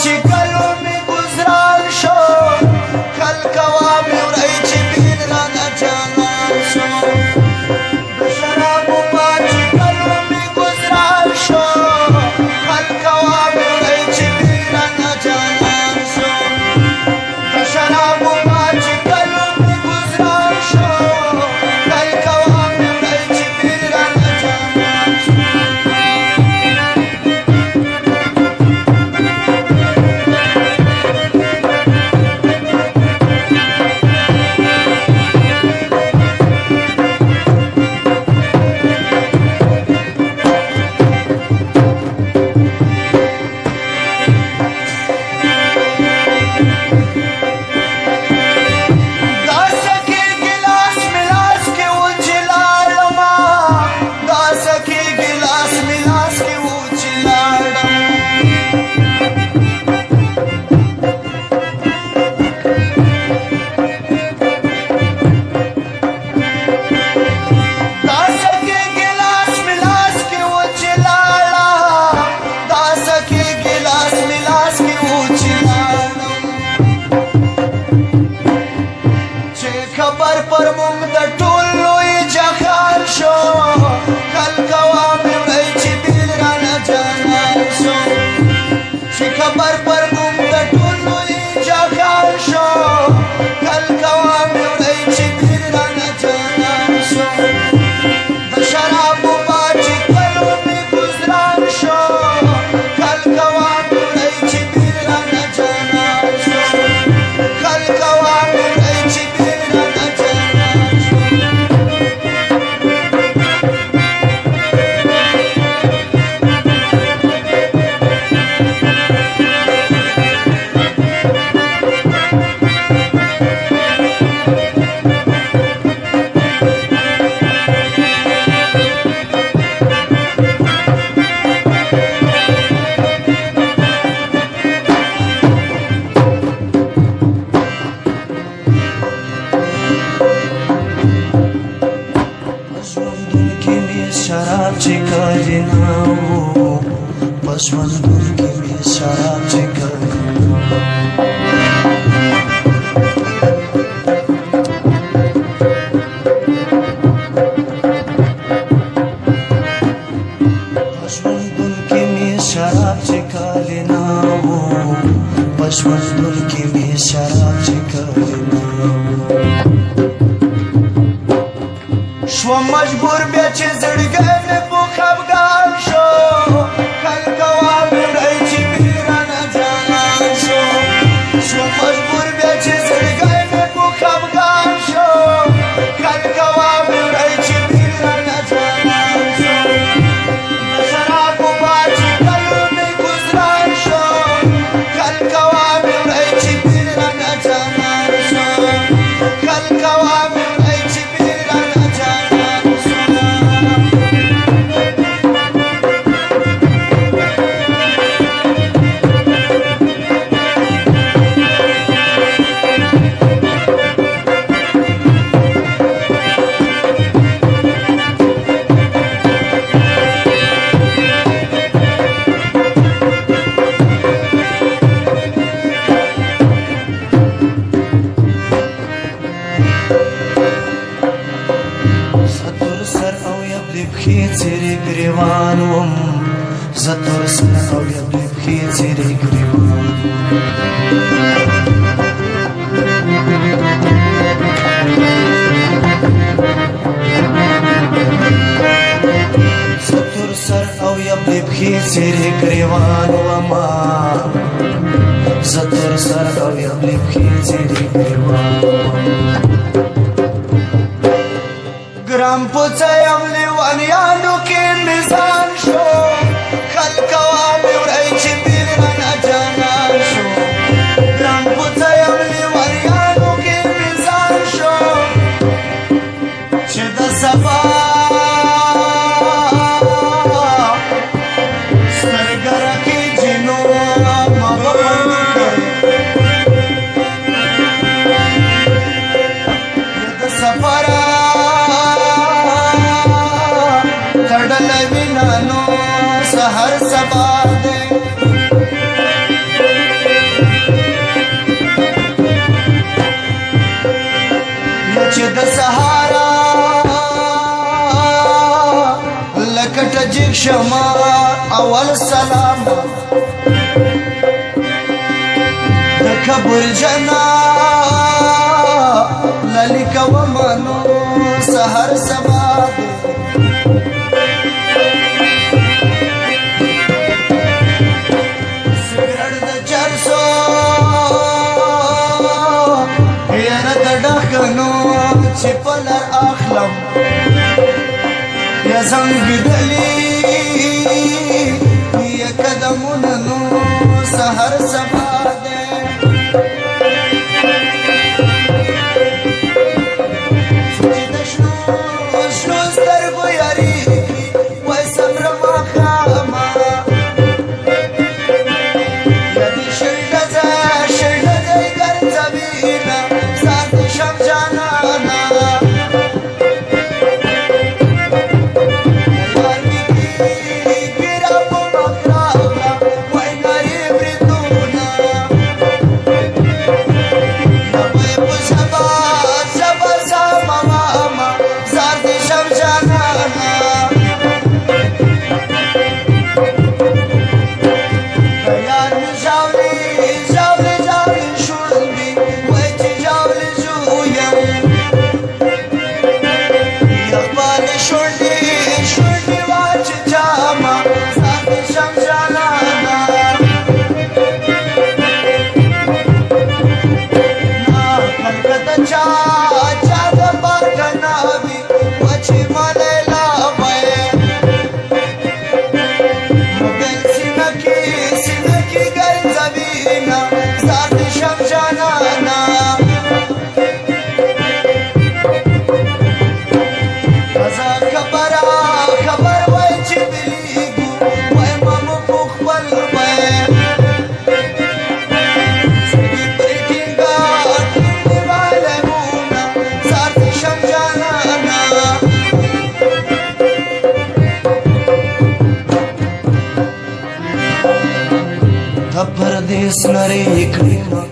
چې کلو می گزران شو خلق عوامي ورای چې بین رانه جانان شو د شرابو ما چې کلو می گزران شو خلق عوامي ورای چې بین رانه جانان شو د شرابو ما چې کلو می گزران شو خلق عوامي ورای چې بین رانه جانان شو خبر پر موږ د ټول لوی جهان شو خلق عوامي ورای چې بیل رانه جانان شو چې خبر پر موږ د ټول لوی جهان شو خلق عوامي ورای چې بیل رانه جانان شو د شرابو ما چې کلو می گزران شو خلق عوامي ورای چې بیل رانه جانان شو خلق عوامي ورای چې شراب چې کړی نه وو په ژوندون کې مې شراب چې کړی په ژوندون کې مې شراب چې کړی نه وو په ژوندون کې مې شراب چې کړی نه شو مجبور بیا چې زړګی مې په خفګان شو خلق عوامي ورای چې بین رانه جانان شو شو مجبور بیا چې زړګی مې په خفګان شو خلق عوامي ورای چې بین رانه جانان شو د شرابو ما چې کلو می گزران شو خلق عوامي ورای چې بین رانه جانان شو خلق عوامي ورای چې بین رانه جانان څیرې ګریوان وم زه تور سره او یبلې پښې څیرې ګریوان زه تور سر او یبلې پښې څیرې ګریوان وم زه تور سر او یبلې پښې څیرې ګریوان ګرام پوڅیم لیوانیانو کې میزان شو خلق عوامي ورای چې بیل رانه جانان شو ګرام پوڅیم لیوانیانو کې میزان شو چې د سبا سترګره کې جنو د سفره تړل وینانو سحر سبا دے جگ شما اول سلام د کبر جنا للیک و منو سحر سبا سګرټ د چرسو یاره د ډاکنو چې پلر اخلم یا زنګ دلی یا قدمونه نو سحر سبا ده چې د شنو سترګو یاري وای صبر ماښامه یا دې شلډه ګرځوینه سات شم جانانه پردیس لري کړم